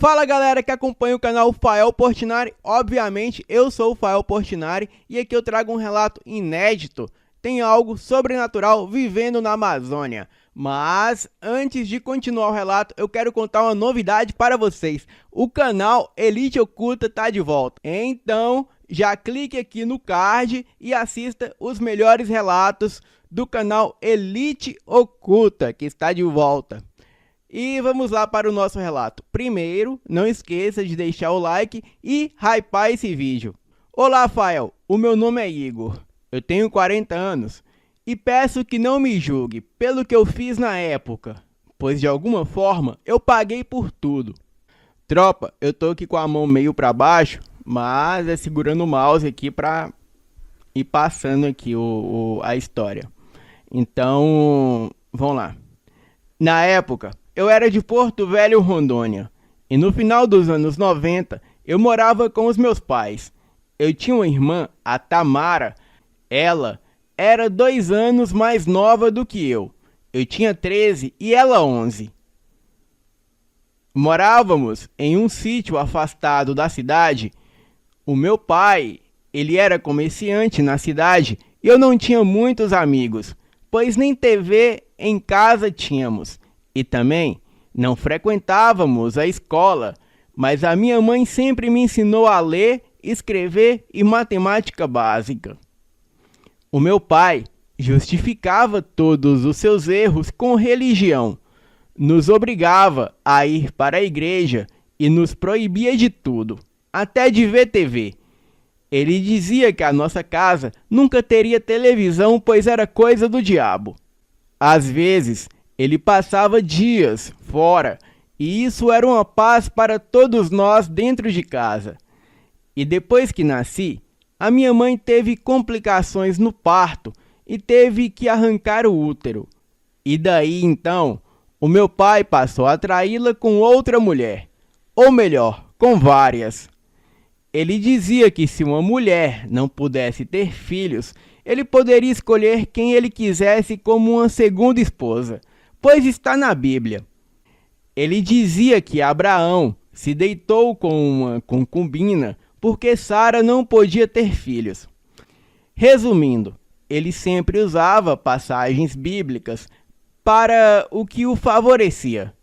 Fala galera que acompanha o canal Fael Portinari, obviamente eu sou o Fael Portinari e aqui eu trago um relato inédito. Tem algo sobrenatural vivendo na Amazônia. Mas antes de continuar o relato, eu quero contar uma novidade para vocês. O canal Elite Oculta está de volta. Então já clique aqui no card e assista os melhores relatos do canal Elite Oculta, que está de volta. E vamos lá para o nosso relato. Primeiro, não esqueça de deixar o like e hypar esse vídeo. Olá, Fael. O meu nome é Igor. Eu tenho 40 anos e peço que não me julgue pelo que eu fiz na época, pois de alguma forma eu paguei por tudo. Tropa, eu tô aqui com a mão meio para baixo, mas é segurando o mouse aqui para ir passando aqui a história. Então, vamos lá. Na época, eu era de Porto Velho, Rondônia, e no final dos anos 90, eu morava com os meus pais. Eu tinha uma irmã, a Tamara. Ela era 2 anos mais nova do que eu. Eu tinha 13 e ela 11. Morávamos em um sítio afastado da cidade. O meu pai, ele era comerciante na cidade e eu não tinha muitos amigos, pois nem TV em casa tínhamos. E também não frequentávamos a escola, mas a minha mãe sempre me ensinou a ler, escrever e matemática básica. O meu pai justificava todos os seus erros com religião, nos obrigava a ir para a igreja e nos proibia de tudo, até de ver TV. Ele dizia que a nossa casa nunca teria televisão, pois era coisa do diabo. Às vezes, ele passava dias fora, e isso era uma paz para todos nós dentro de casa. E depois que nasci, a minha mãe teve complicações no parto e teve que arrancar o útero. E daí então, o meu pai passou a traí-la com outra mulher, ou melhor, com várias. Ele dizia que se uma mulher não pudesse ter filhos, ele poderia escolher quem ele quisesse como uma segunda esposa, pois está na Bíblia. Ele dizia que Abraão se deitou com uma concubina porque Sara não podia ter filhos. Resumindo, ele sempre usava passagens bíblicas para o que o favorecia.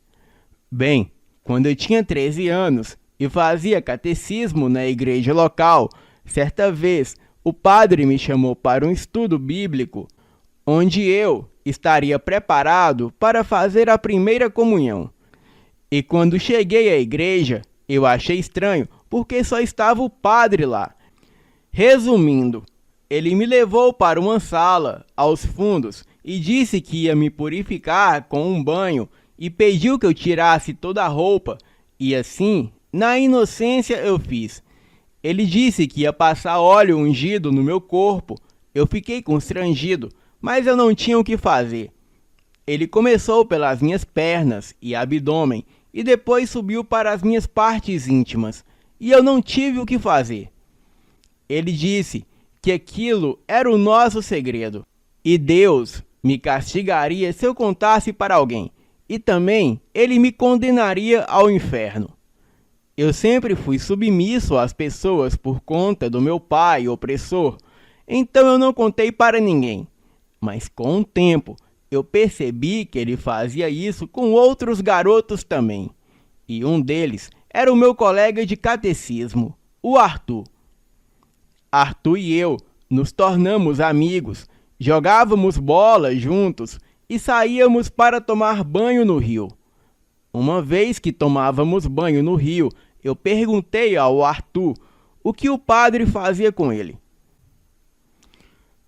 Bem, quando eu tinha 13 anos e fazia catecismo na igreja local, certa vez o padre me chamou para um estudo bíblico, onde eu estaria preparado para fazer a primeira comunhão. E quando cheguei à igreja, eu achei estranho, porque só estava o padre lá. Resumindo, ele me levou para uma sala, aos fundos, e disse que ia me purificar com um banho, e pediu que eu tirasse toda a roupa, e assim, na inocência eu fiz. Ele disse que ia passar óleo ungido no meu corpo. Eu fiquei constrangido, mas eu não tinha o que fazer. Ele começou pelas minhas pernas e abdômen e depois subiu para as minhas partes íntimas, e eu não tive o que fazer. Ele disse que aquilo era o nosso segredo, e Deus me castigaria se eu contasse para alguém, e também ele me condenaria ao inferno. Eu sempre fui submisso às pessoas por conta do meu pai opressor, então eu não contei para ninguém. Mas com o tempo, eu percebi que ele fazia isso com outros garotos também. E um deles era o meu colega de catecismo, o Arthur. Arthur e eu nos tornamos amigos, jogávamos bola juntos e saíamos para tomar banho no rio. Uma vez que tomávamos banho no rio, eu perguntei ao Arthur o que o padre fazia com ele.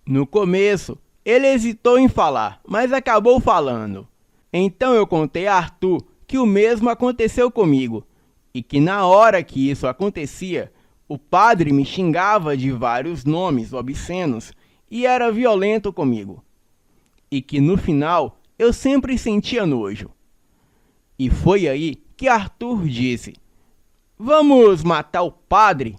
No começo, ele hesitou em falar, mas acabou falando. Então eu contei a Arthur que o mesmo aconteceu comigo, e que na hora que isso acontecia, o padre me xingava de vários nomes obscenos e era violento comigo. E que no final eu sempre sentia nojo. E foi aí que Arthur disse: "Vamos matar o padre?"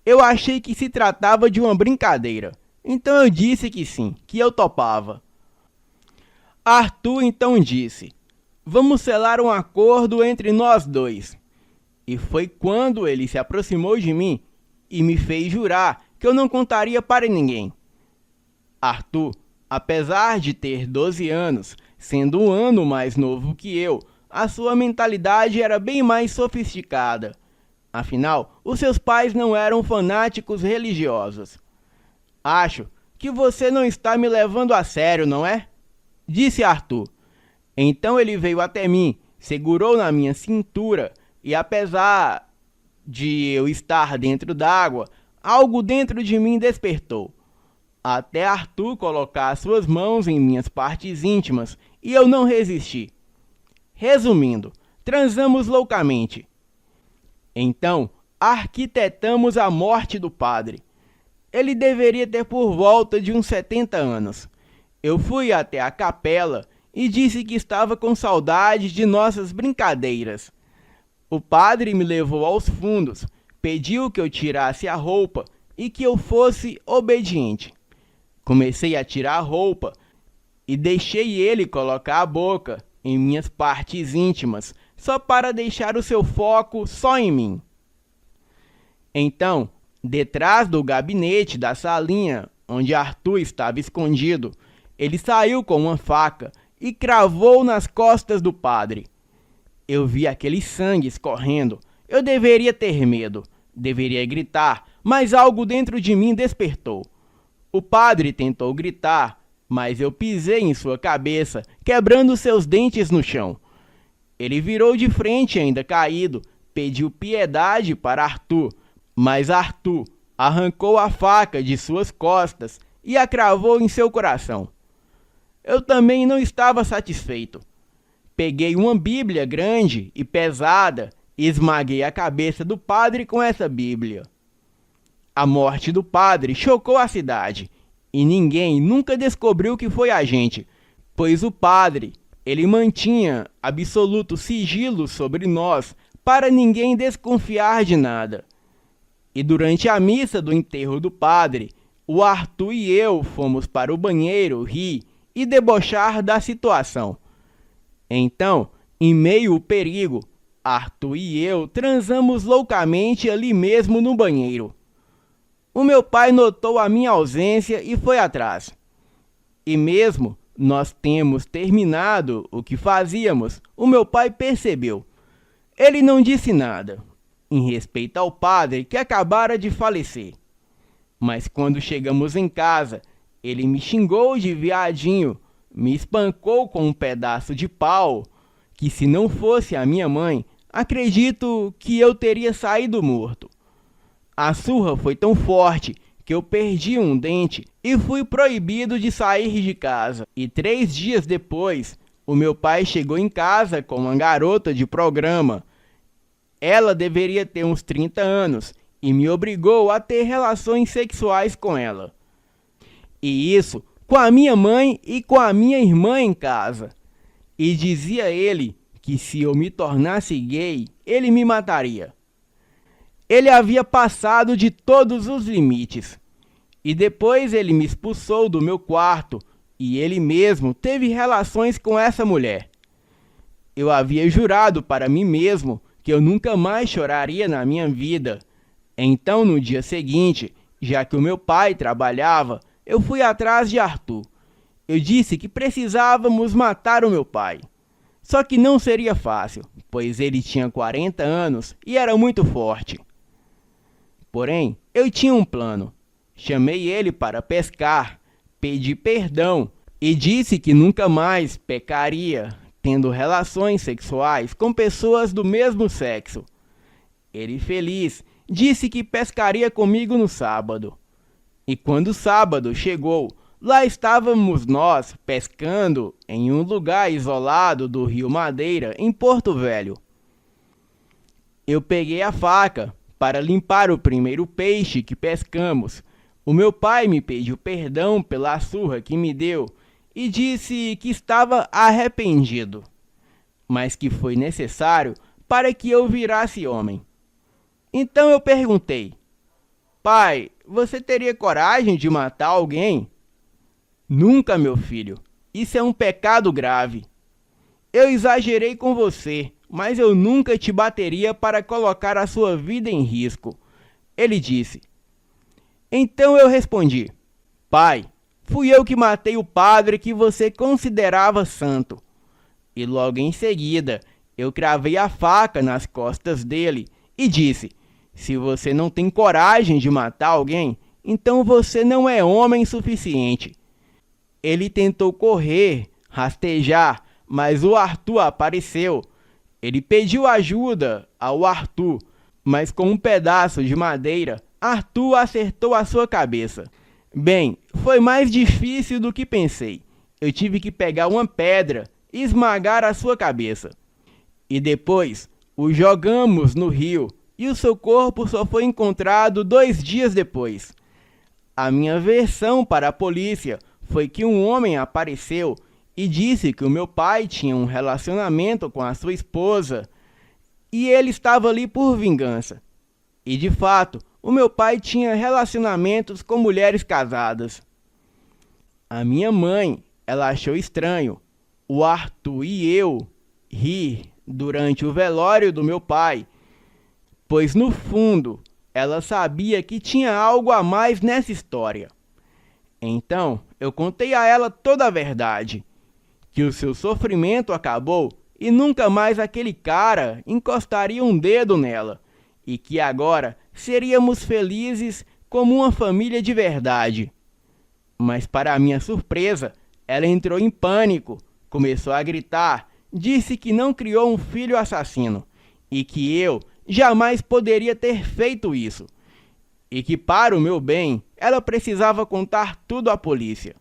Eu achei que se tratava de uma brincadeira. Então eu disse que sim, que eu topava. Arthur então disse: "Vamos selar um acordo entre nós dois. E foi quando ele se aproximou de mim e me fez jurar que eu não contaria para ninguém. Arthur, apesar de ter 12 anos, sendo um ano mais novo que eu, a sua mentalidade era bem mais sofisticada. Afinal, os seus pais não eram fanáticos religiosos. Acho que você não está me levando a sério, não é? Disse Arthur. Então ele veio até mim, segurou na minha cintura e, apesar de eu estar dentro d'água, algo dentro de mim despertou. Até Arthur colocar suas mãos em minhas partes íntimas e eu não resisti. Resumindo, transamos loucamente. Então, arquitetamos a morte do padre. Ele deveria ter por volta de uns 70 anos. Eu fui até a capela e disse que estava com saudade de nossas brincadeiras. O padre me levou aos fundos, pediu que eu tirasse a roupa e que eu fosse obediente. Comecei a tirar a roupa e deixei ele colocar a boca em minhas partes íntimas, só para deixar o seu foco só em mim. Então, detrás do gabinete da salinha, onde Arthur estava escondido, ele saiu com uma faca e cravou nas costas do padre. Eu vi aquele sangue escorrendo. Eu deveria ter medo, deveria gritar, mas algo dentro de mim despertou. O padre tentou gritar, mas eu pisei em sua cabeça, quebrando seus dentes no chão. Ele virou de frente ainda caído, pediu piedade para Arthur, mas Arthur arrancou a faca de suas costas e a cravou em seu coração. Eu também não estava satisfeito. Peguei uma Bíblia grande e pesada e esmaguei a cabeça do padre com essa Bíblia. A morte do padre chocou a cidade e ninguém nunca descobriu que foi a gente, pois o padre, ele mantinha absoluto sigilo sobre nós para ninguém desconfiar de nada. E durante a missa do enterro do padre, o Arthur e eu fomos para o banheiro rir e debochar da situação. Então, em meio ao perigo, Arthur e eu transamos loucamente ali mesmo no banheiro. O meu pai notou a minha ausência e foi atrás. E mesmo nós temos terminado o que fazíamos, o meu pai percebeu. Ele não disse nada, em respeito ao padre que acabara de falecer. Mas quando chegamos em casa, ele me xingou de viadinho, me espancou com um pedaço de pau, que se não fosse a minha mãe, acredito que eu teria saído morto. A surra foi tão forte que eu perdi um dente e fui proibido de sair de casa. E 3 dias depois, o meu pai chegou em casa com uma garota de programa. Ela deveria ter uns 30 anos e me obrigou a ter relações sexuais com ela. E isso com a minha mãe e com a minha irmã em casa. E dizia ele que se eu me tornasse gay, ele me mataria. Ele havia passado de todos os limites. E depois ele me expulsou do meu quarto e ele mesmo teve relações com essa mulher. Eu havia jurado para mim mesmo que eu nunca mais choraria na minha vida. Então, no dia seguinte, já que o meu pai trabalhava, eu fui atrás de Arthur. Eu disse que precisávamos matar o meu pai. Só que não seria fácil, pois ele tinha 40 anos e era muito forte. Porém, eu tinha um plano. Chamei ele para pescar, pedi perdão e disse que nunca mais pecaria tendo relações sexuais com pessoas do mesmo sexo. Ele, feliz, disse que pescaria comigo no sábado. E quando o sábado chegou, lá estávamos nós pescando em um lugar isolado do Rio Madeira, em Porto Velho. Eu peguei a faca para limpar o primeiro peixe que pescamos. O meu pai me pediu perdão pela surra que me deu e disse que estava arrependido, mas que foi necessário para que eu virasse homem. Então eu perguntei: pai, você teria coragem de matar alguém? Nunca, meu filho. Isso é um pecado grave. Eu exagerei com você. mas eu nunca te bateria para colocar a sua vida em risco. Ele disse. Então eu respondi: pai, fui eu que matei o padre que você considerava santo. E logo em seguida, eu cravei a faca nas costas dele e disse: se você não tem coragem de matar alguém, então você não é homem suficiente. Ele tentou correr, rastejar, mas o Arthur apareceu. Ele pediu ajuda ao Arthur, mas com um pedaço de madeira, Arthur acertou a sua cabeça. Bem, foi mais difícil do que pensei. Eu tive que pegar uma pedra e esmagar a sua cabeça. E depois, o jogamos no rio e o seu corpo só foi encontrado 2 dias depois. A minha versão para a polícia foi que um homem apareceu e disse que o meu pai tinha um relacionamento com a sua esposa e ele estava ali por vingança. E de fato, o meu pai tinha relacionamentos com mulheres casadas. A minha mãe, ela achou estranho o Arthur e eu rir durante o velório do meu pai, pois no fundo ela sabia que tinha algo a mais nessa história. Então eu contei a ela toda a verdade, que o seu sofrimento acabou e nunca mais aquele cara encostaria um dedo nela, e que agora seríamos felizes como uma família de verdade. Mas para minha surpresa, ela entrou em pânico, começou a gritar, disse que não criou um filho assassino e que eu jamais poderia ter feito isso, e que para o meu bem ela precisava contar tudo à polícia.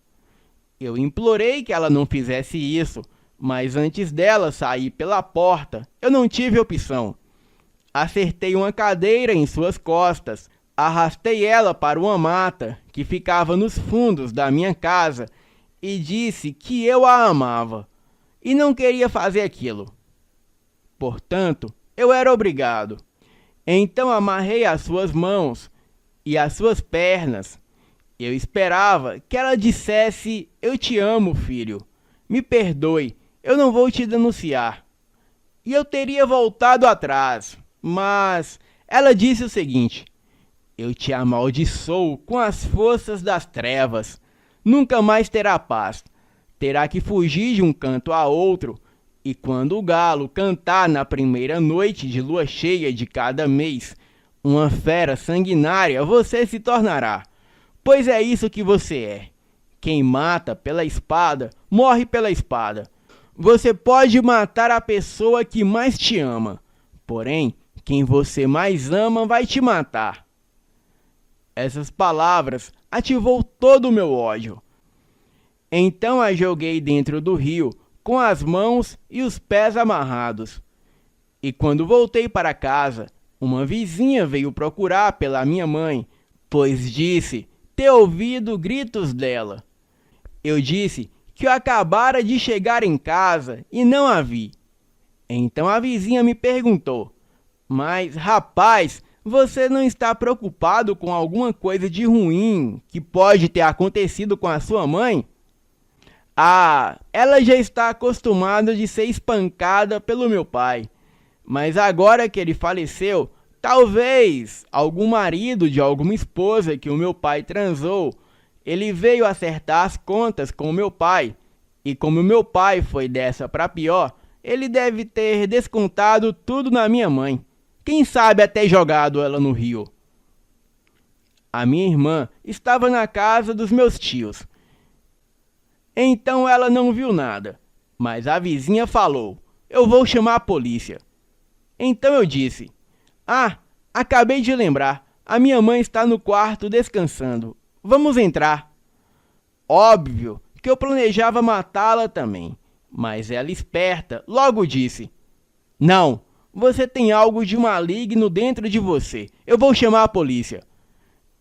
Eu implorei que ela não fizesse isso, mas antes dela sair pela porta, eu não tive opção. Acertei uma cadeira em suas costas, arrastei ela para uma mata que ficava nos fundos da minha casa e disse que eu a amava e não queria fazer aquilo. Portanto, eu era obrigado. Então amarrei as suas mãos e as suas pernas. Eu esperava que ela dissesse: eu te amo, filho. Me perdoe, eu não vou te denunciar. E eu teria voltado atrás, mas ela disse o seguinte: eu te amaldiçoo com as forças das trevas. Nunca mais terá paz. Terá que fugir de um canto a outro. E quando o galo cantar na primeira noite de lua cheia de cada mês, uma fera sanguinária você se tornará. Pois é isso que você é. Quem mata pela espada, morre pela espada. Você pode matar a pessoa que mais te ama, porém, quem você mais ama vai te matar. Essas palavras ativou todo o meu ódio. Então a joguei dentro do rio, com as mãos e os pés amarrados. E quando voltei para casa, uma vizinha veio procurar pela minha mãe, pois disse ter ouvido gritos dela. Eu disse que eu acabara de chegar em casa e não a vi. Então a vizinha me perguntou: mas, rapaz, você não está preocupado com alguma coisa de ruim que pode ter acontecido com a sua mãe? Ah, ela já está acostumada de ser espancada pelo meu pai. Mas agora que ele faleceu, talvez algum marido de alguma esposa que o meu pai transou, ele veio acertar as contas com o meu pai. E como o meu pai foi dessa para pior, ele deve ter descontado tudo na minha mãe. Quem sabe até jogado ela no rio. A minha irmã estava na casa dos meus tios. Então ela não viu nada, mas a vizinha falou: eu vou chamar a polícia. Então eu disse: ah, acabei de lembrar, a minha mãe está no quarto descansando. Vamos entrar. Óbvio que eu planejava matá-la também, mas ela, esperta, logo disse: não, você tem algo de maligno dentro de você, eu vou chamar a polícia.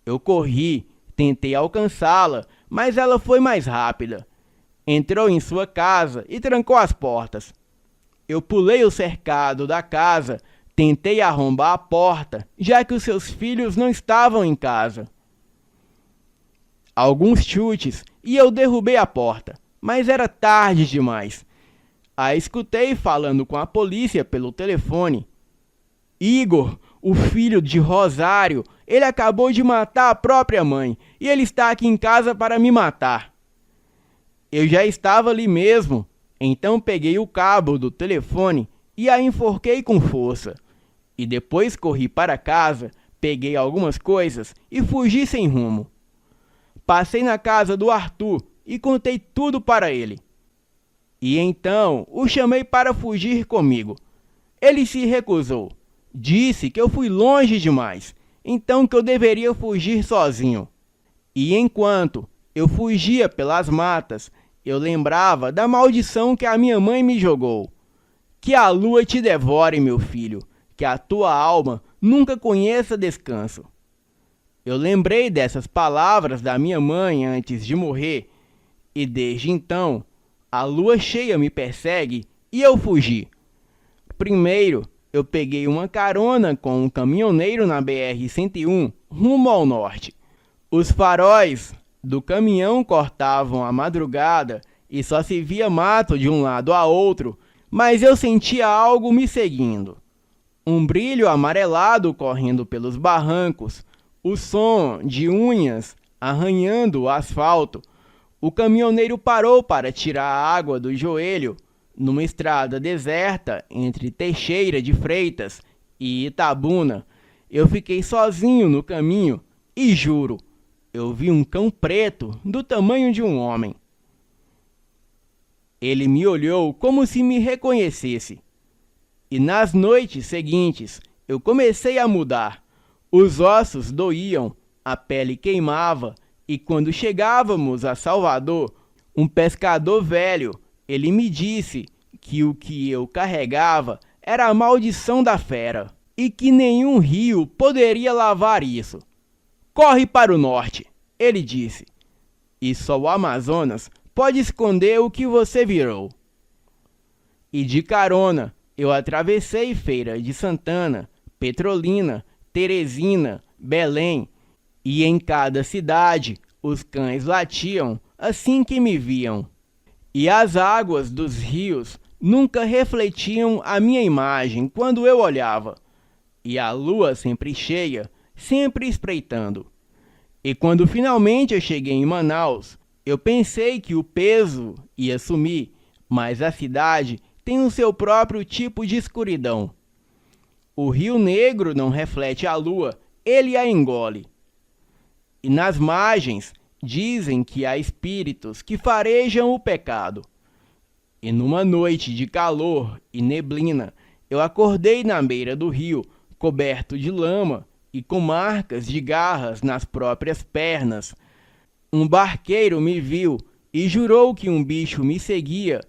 Eu corri, tentei alcançá-la, mas ela foi mais rápida. Entrou em sua casa e trancou as portas. Eu pulei o cercado da casa, tentei arrombar a porta, já que os seus filhos não estavam em casa. Alguns chutes e eu derrubei a porta, mas era tarde demais. A escutei falando com a polícia pelo telefone. Igor, o filho de Rosário, ele acabou de matar a própria mãe e ele está aqui em casa para me matar. Eu já estava ali mesmo, então peguei o cabo do telefone e a enforquei com força. E depois corri para casa, peguei algumas coisas e fugi sem rumo. Passei na casa do Arthur e contei tudo para ele. E então o chamei para fugir comigo. Ele se recusou. Disse que eu fui longe demais, então que eu deveria fugir sozinho. E enquanto eu fugia pelas matas, eu lembrava da maldição que a minha mãe me jogou. Que a lua te devore, meu filho, que a tua alma nunca conheça descanso. Eu lembrei dessas palavras da minha mãe antes de morrer, e desde então a lua cheia me persegue e eu fugi. Primeiro, eu peguei uma carona com um caminhoneiro na BR-101 rumo ao norte. Os faróis do caminhão cortavam a madrugada e só se via mato de um lado a outro, mas eu sentia algo me seguindo. Um brilho amarelado correndo pelos barrancos, o som de unhas arranhando o asfalto. O caminhoneiro parou para tirar a água do joelho numa estrada deserta entre Teixeira de Freitas e Itabuna. Eu fiquei sozinho no caminho e juro, eu vi um cão preto do tamanho de um homem. Ele me olhou como se me reconhecesse. E nas noites seguintes eu comecei a mudar. Os ossos doíam, a pele queimava, e quando chegávamos a Salvador, um pescador velho, ele me disse que o que eu carregava era a maldição da fera, e que nenhum rio poderia lavar isso. Corre para o norte, ele disse, e só o Amazonas pode esconder o que você virou. E de carona, eu atravessei Feira de Santana, Petrolina, Teresina, Belém, e em cada cidade os cães latiam assim que me viam. E as águas dos rios nunca refletiam a minha imagem quando eu olhava, e a lua sempre cheia, sempre espreitando. E quando finalmente eu cheguei em Manaus, eu pensei que o peso ia sumir, mas a cidade tem o seu próprio tipo de escuridão. O Rio Negro não reflete a lua, ele a engole. E nas margens dizem que há espíritos que farejam o pecado. E numa noite de calor e neblina, eu acordei na beira do rio, coberto de lama e com marcas de garras nas próprias pernas. Um barqueiro me viu e jurou que um bicho me seguia,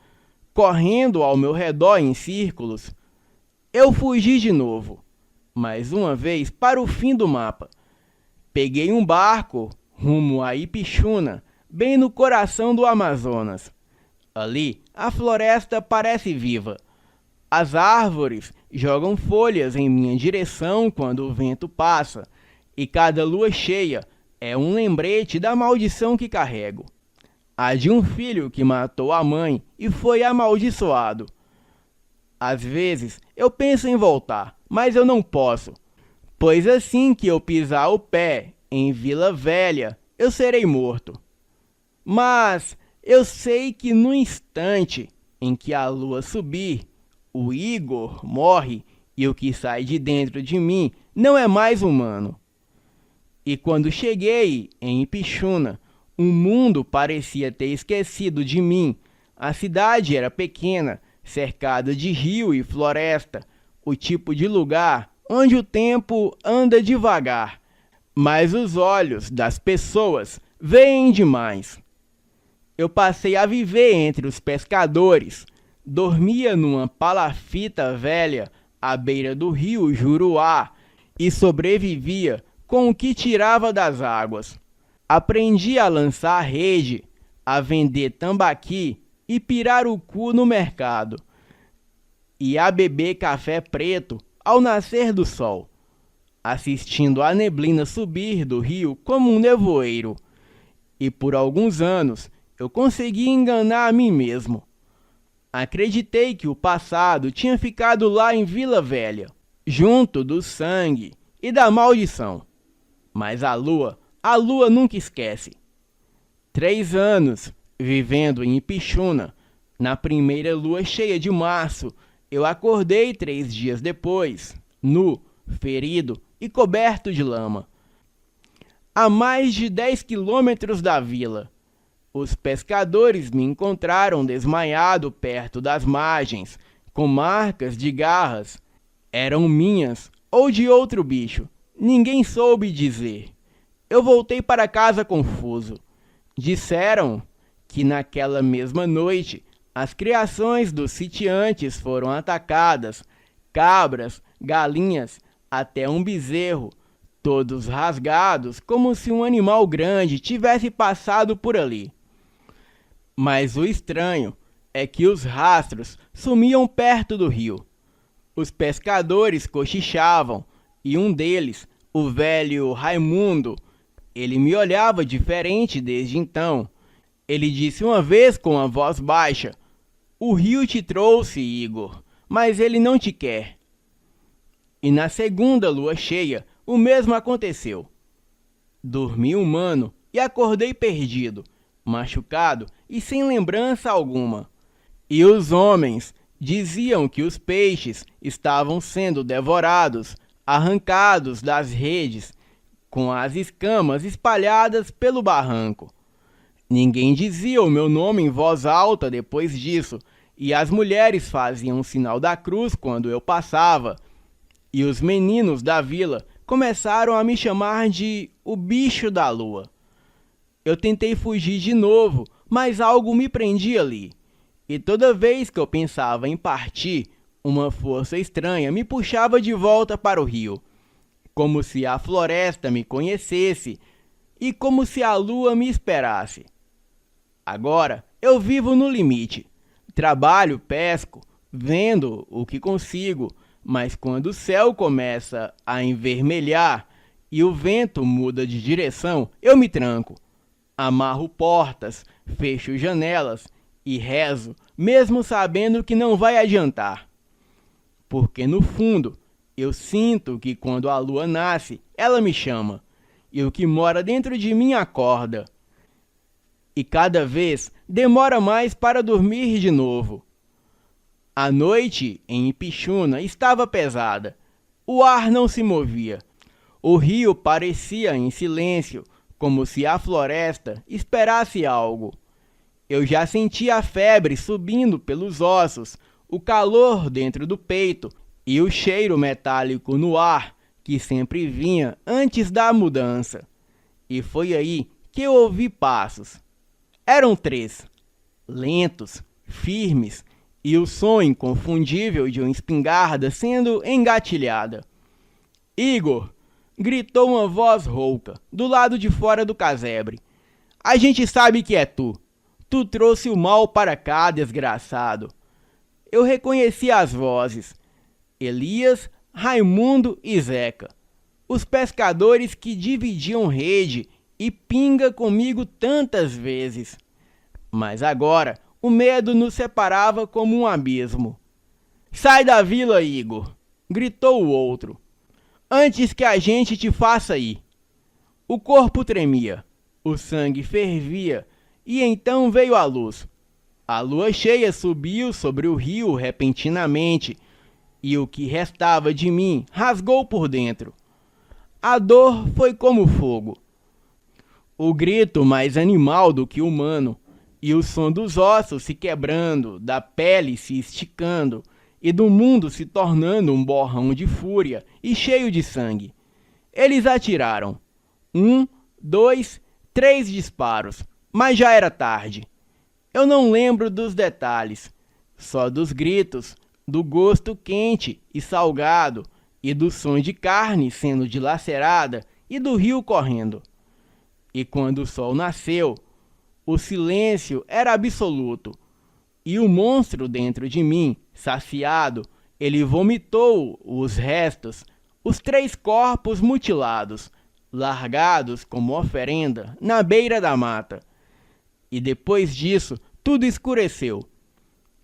correndo ao meu redor em círculos. Eu fugi de novo, mais uma vez para o fim do mapa. Peguei um barco rumo a Ipixuna, bem no coração do Amazonas. Ali, a floresta parece viva. As árvores jogam folhas em minha direção quando o vento passa, e cada lua cheia é um lembrete da maldição que carrego. A de um filho que matou a mãe e foi amaldiçoado. Às vezes eu penso em voltar, mas eu não posso, pois assim que eu pisar o pé em Vila Velha, eu serei morto. Mas eu sei que no instante em que a lua subir, o Igor morre e o que sai de dentro de mim não é mais humano. E quando cheguei em Ipixuna, o mundo parecia ter esquecido de mim. A cidade era pequena, cercada de rio e floresta, o tipo de lugar onde o tempo anda devagar, mas os olhos das pessoas veem demais. Eu passei a viver entre os pescadores, dormia numa palafita velha à beira do rio Juruá e sobrevivia com o que tirava das águas. Aprendi a lançar rede, a vender tambaqui e pirarucu no mercado, e a beber café preto ao nascer do sol, assistindo a neblina subir do rio como um nevoeiro. E por alguns anos eu consegui enganar a mim mesmo. Acreditei que o passado tinha ficado lá em Vila Velha, junto do sangue e da maldição. Mas a lua nunca esquece. 3 anos vivendo em Ipixuna, na primeira lua cheia de março, eu acordei 3 dias depois, nu, ferido e coberto de lama. A mais de 10 quilômetros da vila, os pescadores me encontraram desmaiado perto das margens, com marcas de garras. Eram minhas ou de outro bicho. Ninguém soube dizer. Eu voltei para casa confuso. Disseram que naquela mesma noite as criações dos sitiantes foram atacadas, cabras, galinhas, até um bezerro, todos rasgados como se um animal grande tivesse passado por ali. Mas o estranho é que os rastros sumiam perto do rio. Os pescadores cochichavam e um deles, o velho Raimundo, ele me olhava diferente desde então. Ele disse uma vez com a voz baixa: "O rio te trouxe, Igor, mas ele não te quer." E na segunda lua cheia, o mesmo aconteceu. Dormi humano e acordei perdido, machucado e sem lembrança alguma. E os homens diziam que os peixes estavam sendo devorados, arrancados das redes, com as escamas espalhadas pelo barranco. Ninguém dizia o meu nome em voz alta depois disso, e as mulheres faziam o sinal da cruz quando eu passava, e os meninos da vila começaram a me chamar de o bicho da lua. Eu tentei fugir de novo, mas algo me prendia ali. E toda vez que eu pensava em partir, uma força estranha me puxava de volta para o rio, como se a floresta me conhecesse e como se a lua me esperasse. Agora eu vivo no limite. Trabalho, pesco, vendo o que consigo, mas quando o céu começa a envermelhar e o vento muda de direção, eu me tranco. Amarro portas, fecho janelas e rezo, mesmo sabendo que não vai adiantar. Porque no fundo, eu sinto que quando a lua nasce, ela me chama, e o que mora dentro de mim acorda. E cada vez demora mais para dormir de novo. A noite em Ipixuna estava pesada. O ar não se movia. O rio parecia em silêncio, como se a floresta esperasse algo. Eu já sentia a febre subindo pelos ossos, o calor dentro do peito e o cheiro metálico no ar que sempre vinha antes da mudança. E foi aí que eu ouvi passos. Eram 3, lentos, firmes, e o som inconfundível de uma espingarda sendo engatilhada. "Igor!" gritou uma voz rouca, do lado de fora do casebre. "A gente sabe que é tu. Tu trouxe o mal para cá, desgraçado." Eu reconheci as vozes. Elias, Raimundo e Zeca. Os pescadores que dividiam rede e pinga comigo tantas vezes. Mas agora o medo nos separava como um abismo. "Sai da vila, Igor!" gritou o outro. "Antes que a gente te faça ir." O corpo tremia, o sangue fervia, e então veio a luz. A lua cheia subiu sobre o rio repentinamente, e o que restava de mim rasgou por dentro. A dor foi como fogo. O grito mais animal do que humano, e o som dos ossos se quebrando, da pele se esticando, e do mundo se tornando um borrão de fúria e cheio de sangue. Eles atiraram. 1, 2, 3 disparos, mas já era tarde. Eu não lembro dos detalhes, só dos gritos, do gosto quente e salgado, e do som de carne sendo dilacerada e do rio correndo. E quando o sol nasceu, o silêncio era absoluto, e o monstro dentro de mim, saciado, ele vomitou os restos, os 3 corpos mutilados, largados como oferenda na beira da mata. E depois disso, tudo escureceu.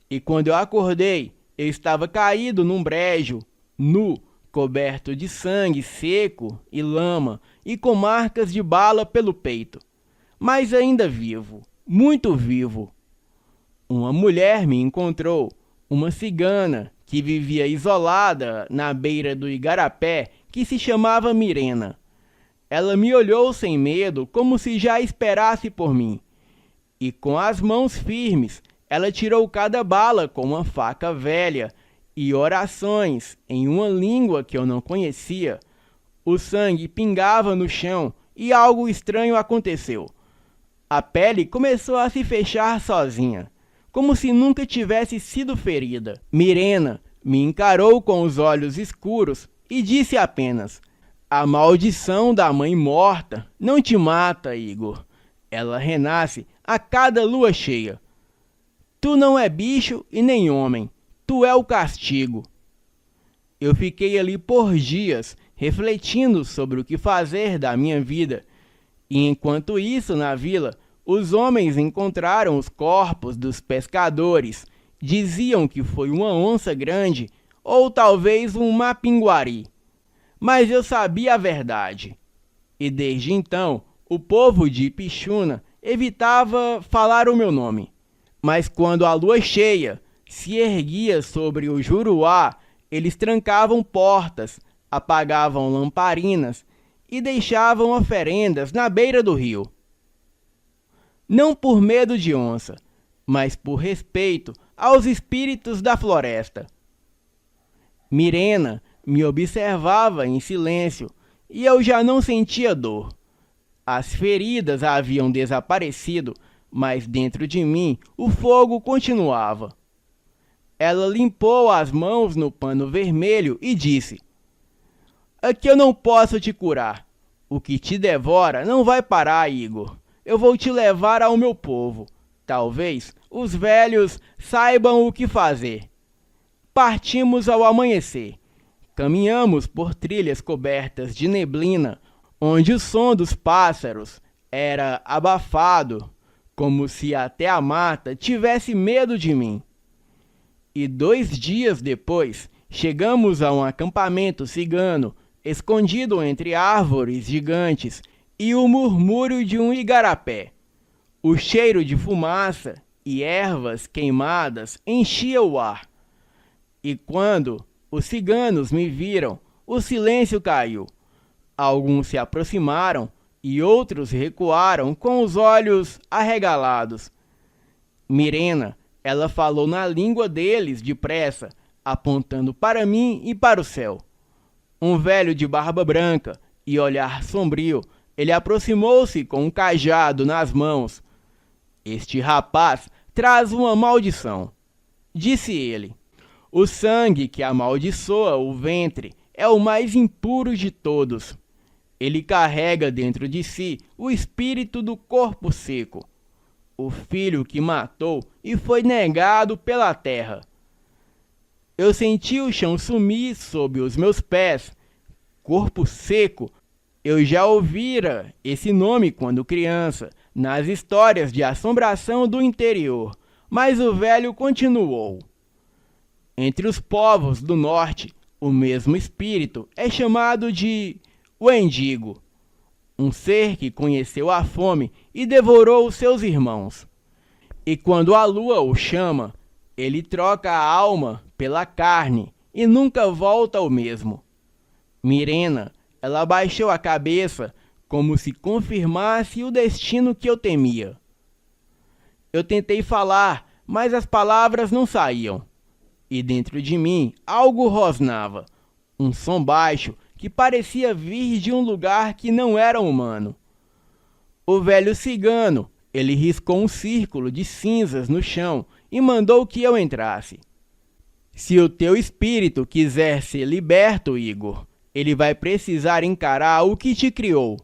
E quando eu acordei, eu estava caído num brejo, nu, coberto de sangue seco e lama e com marcas de bala pelo peito, mas ainda vivo, muito vivo. Uma mulher me encontrou, uma cigana que vivia isolada na beira do igarapé, que se chamava Mirena. Ela me olhou sem medo, como se já esperasse por mim. E com as mãos firmes, ela tirou cada bala com uma faca velha e orações em uma língua que eu não conhecia. O sangue pingava no chão e algo estranho aconteceu. A pele começou a se fechar sozinha, como se nunca tivesse sido ferida. Mirena me encarou com os olhos escuros e disse apenas: "A maldição da mãe morta não te mata, Igor. Ela renasce a cada lua cheia. Tu não é bicho e nem homem. Tu é o castigo." Eu fiquei ali por dias, refletindo sobre o que fazer da minha vida. E enquanto isso, na vila, os homens encontraram os corpos dos pescadores. Diziam que foi uma onça grande ou talvez um mapinguari. Mas eu sabia a verdade. E desde então, o povo de Pixuna evitava falar o meu nome. Mas quando a lua cheia se erguia sobre o Juruá, eles trancavam portas, apagavam lamparinas e deixavam oferendas na beira do rio. Não por medo de onça, mas por respeito aos espíritos da floresta. Mirena me observava em silêncio e eu já não sentia dor. As feridas haviam desaparecido, mas dentro de mim o fogo continuava. Ela limpou as mãos no pano vermelho e disse: "Aqui eu não posso te curar. O que te devora não vai parar, Igor. Eu vou te levar ao meu povo. Talvez os velhos saibam o que fazer." Partimos ao amanhecer. Caminhamos por trilhas cobertas de neblina, onde o som dos pássaros era abafado, como se até a mata tivesse medo de mim. E 2 dias depois, chegamos a um acampamento cigano, escondido entre árvores gigantes e o murmúrio de um igarapé. O cheiro de fumaça e ervas queimadas enchia o ar. E quando os ciganos me viram, o silêncio caiu. Alguns se aproximaram e outros recuaram com os olhos arregalados. Mirena, ela falou na língua deles depressa, apontando para mim e para o céu. Um velho de barba branca e olhar sombrio, ele aproximou-se com um cajado nas mãos. "Este rapaz traz uma maldição", disse ele. "O sangue que amaldiçoa o ventre é o mais impuro de todos. Ele carrega dentro de si o espírito do corpo seco, o filho que matou e foi negado pela terra." Eu senti o chão sumir sob os meus pés. Corpo seco. Eu já ouvira esse nome quando criança, nas histórias de assombração do interior, mas o velho continuou: "Entre os povos do norte, o mesmo espírito é chamado de Wendigo, um ser que conheceu a fome e devorou seus irmãos. E quando a lua o chama, ele troca a alma pela carne e nunca volta ao mesmo." Mirena, ela abaixou a cabeça como se confirmasse o destino que eu temia. Eu tentei falar, mas as palavras não saíam. E dentro de mim algo rosnava, um som baixo que parecia vir de um lugar que não era humano. O velho cigano, ele riscou um círculo de cinzas no chão e mandou que eu entrasse. "Se o teu espírito quiser ser liberto, Igor, ele vai precisar encarar o que te criou."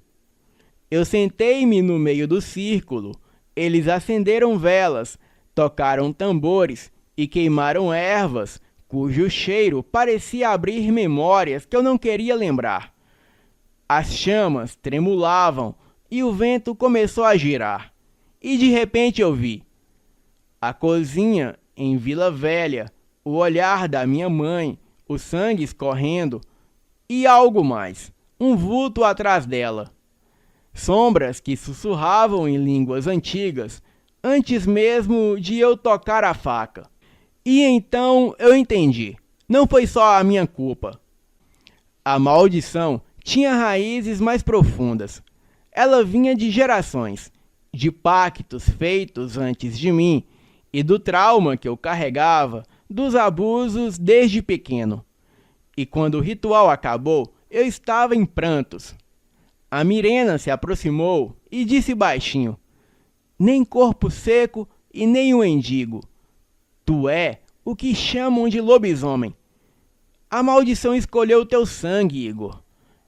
Eu sentei-me no meio do círculo. Eles acenderam velas, tocaram tambores e queimaram ervas, cujo cheiro parecia abrir memórias que eu não queria lembrar. As chamas tremulavam e o vento começou a girar. E de repente eu vi: a cozinha em Vila Velha, o olhar da minha mãe, o sangue escorrendo e algo mais, um vulto atrás dela. Sombras que sussurravam em línguas antigas, antes mesmo de eu tocar a faca. E então eu entendi, não foi só a minha culpa. A maldição tinha raízes mais profundas. Ela vinha de gerações, de pactos feitos antes de mim e do trauma que eu carregava dos abusos desde pequeno. E quando o ritual acabou, eu estava em prantos. A Mirena se aproximou e disse baixinho: nem corpo seco e nem um mendigo. Tu é o que chamam de lobisomem. A maldição escolheu teu sangue, Igor.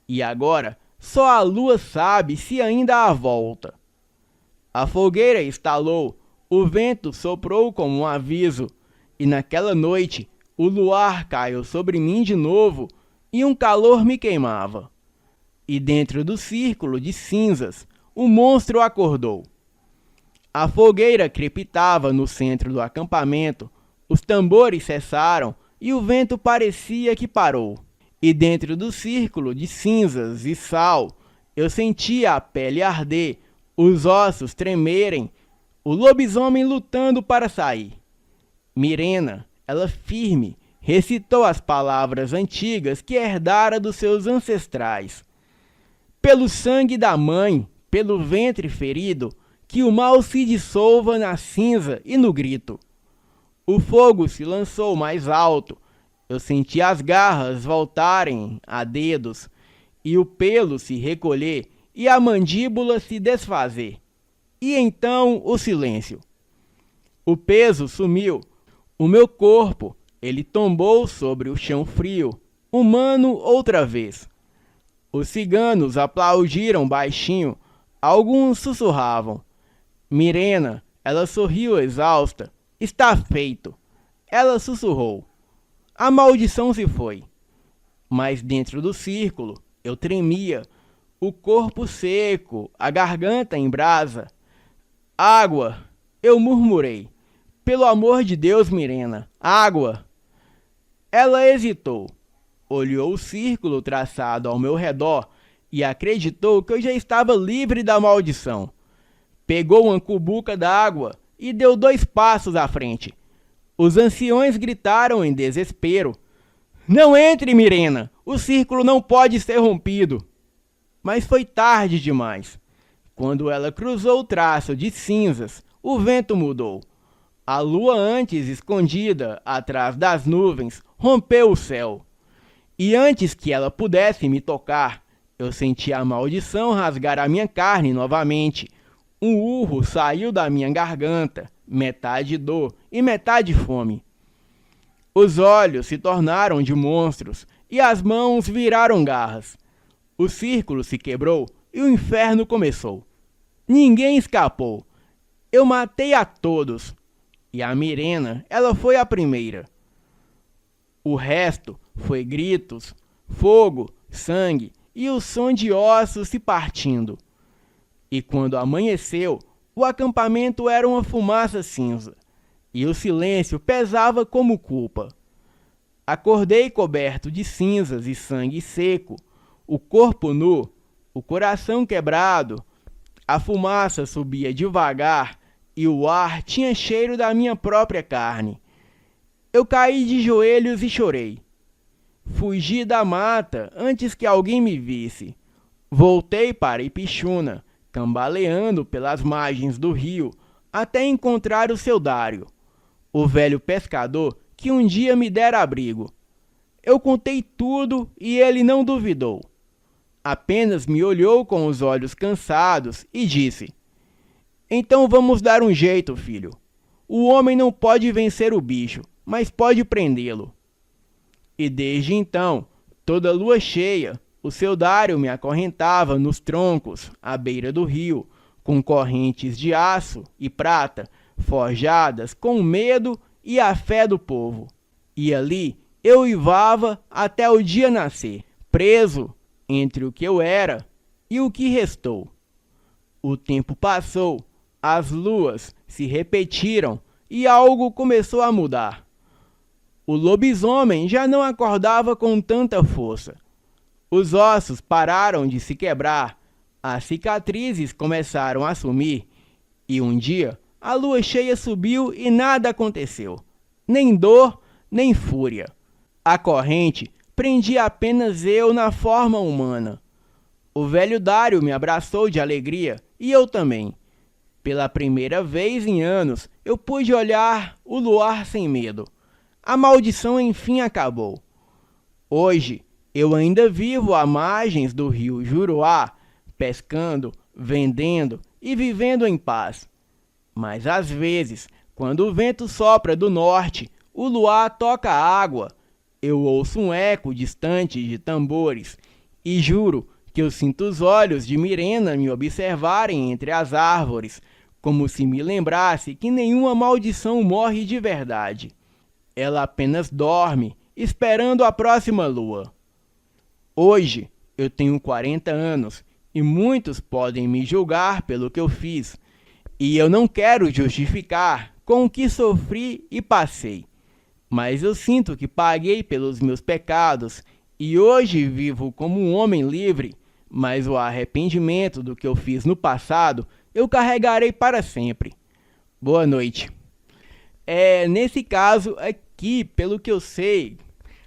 E agora só a lua sabe se ainda há volta. A fogueira estalou, o vento soprou como um aviso, e naquela noite o luar caiu sobre mim de novo e um calor me queimava. E dentro do círculo de cinzas, o monstro acordou. A fogueira crepitava no centro do acampamento, os tambores cessaram e o vento parecia que parou. E dentro do círculo de cinzas e sal, eu sentia a pele arder, os ossos tremerem, o lobisomem lutando para sair. Mirena, ela firme, recitou as palavras antigas que herdara dos seus ancestrais. Pelo sangue da mãe, pelo ventre ferido, que o mal se dissolva na cinza e no grito. O fogo se lançou mais alto, eu senti as garras voltarem a dedos, e o pelo se recolher e a mandíbula se desfazer. E então o silêncio. O peso sumiu, o meu corpo, ele tombou sobre o chão frio, humano outra vez. Os ciganos aplaudiram baixinho, alguns sussurravam. Mirena, ela sorriu exausta. Está feito. Ela sussurrou. A maldição se foi. Mas dentro do círculo, eu tremia, o corpo seco, a garganta em brasa. Água, eu murmurei. Pelo amor de Deus, Mirena, água. Ela hesitou, olhou o círculo traçado ao meu redor e acreditou que eu já estava livre da maldição. Pegou uma cubuca d'água e deu 2 passos à frente. Os anciões gritaram em desespero. Não entre, Mirena! O círculo não pode ser rompido! Mas foi tarde demais. Quando ela cruzou o traço de cinzas, o vento mudou. A lua, antes escondida atrás das nuvens, rompeu o céu. E antes que ela pudesse me tocar, eu senti a maldição rasgar a minha carne novamente. Um urro saiu da minha garganta, metade dor e metade fome. Os olhos se tornaram de monstros e as mãos viraram garras. O círculo se quebrou e o inferno começou. Ninguém escapou. Eu matei a todos. E a Mirena, ela foi a primeira. O resto foi gritos, fogo, sangue e o som de ossos se partindo. E quando amanheceu, o acampamento era uma fumaça cinza, e o silêncio pesava como culpa. Acordei coberto de cinzas e sangue seco, o corpo nu, o coração quebrado. A fumaça subia devagar e o ar tinha cheiro da minha própria carne. Eu caí de joelhos e chorei. Fugi da mata antes que alguém me visse. Voltei para Ipixuna, cambaleando pelas margens do rio, até encontrar o seu Dário, o velho pescador que um dia me dera abrigo. Eu contei tudo e ele não duvidou. Apenas me olhou com os olhos cansados e disse: então vamos dar um jeito, filho. O homem não pode vencer o bicho, mas pode prendê-lo. E desde então, toda lua cheia, o seu Dário me acorrentava nos troncos, à beira do rio, com correntes de aço e prata, forjadas com o medo e a fé do povo. E ali eu uivava até o dia nascer, preso entre o que eu era e o que restou. O tempo passou, as luas se repetiram e algo começou a mudar. O lobisomem já não acordava com tanta força. Os ossos pararam de se quebrar, as cicatrizes começaram a sumir, e um dia a lua cheia subiu e nada aconteceu. Nem dor, nem fúria. A corrente prendia apenas eu na forma humana. O velho Dário me abraçou de alegria e eu também. Pela primeira vez em anos, eu pude olhar o luar sem medo. A maldição enfim acabou. Hoje, eu ainda vivo à margens do rio Juruá, pescando, vendendo e vivendo em paz. Mas às vezes, quando o vento sopra do norte, o luar toca a água. Eu ouço um eco distante de tambores e juro que eu sinto os olhos de Mirena me observarem entre as árvores, como se me lembrasse que nenhuma maldição morre de verdade. Ela apenas dorme, esperando a próxima lua. Hoje eu tenho 40 anos e muitos podem me julgar pelo que eu fiz, e eu não quero justificar com o que sofri e passei. Mas eu sinto que paguei pelos meus pecados e hoje vivo como um homem livre, mas o arrependimento do que eu fiz no passado eu carregarei para sempre. Boa noite. Nesse caso aqui, pelo que eu sei,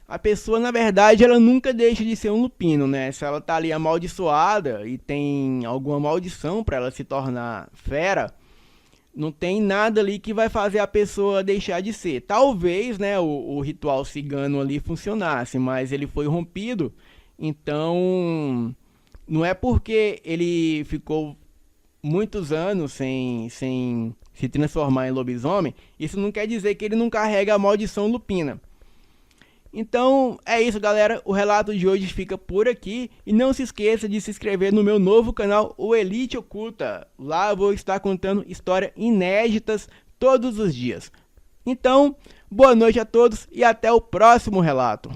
a pessoa, na verdade, ela nunca deixa de ser um lupino, né? Se ela tá ali amaldiçoada e tem alguma maldição para ela se tornar fera, não tem nada ali que vai fazer a pessoa deixar de ser. Talvez, né, o ritual cigano ali funcionasse, mas ele foi rompido, então não é porque ele ficou muitos anos sem se transformar em lobisomem, isso não quer dizer que ele não carrega a maldição lupina. Então é isso, galera, o relato de hoje fica por aqui e não se esqueça de se inscrever no meu novo canal, o Elite Oculta. Lá eu vou estar contando histórias inéditas todos os dias. Então, boa noite a todos e até o próximo relato.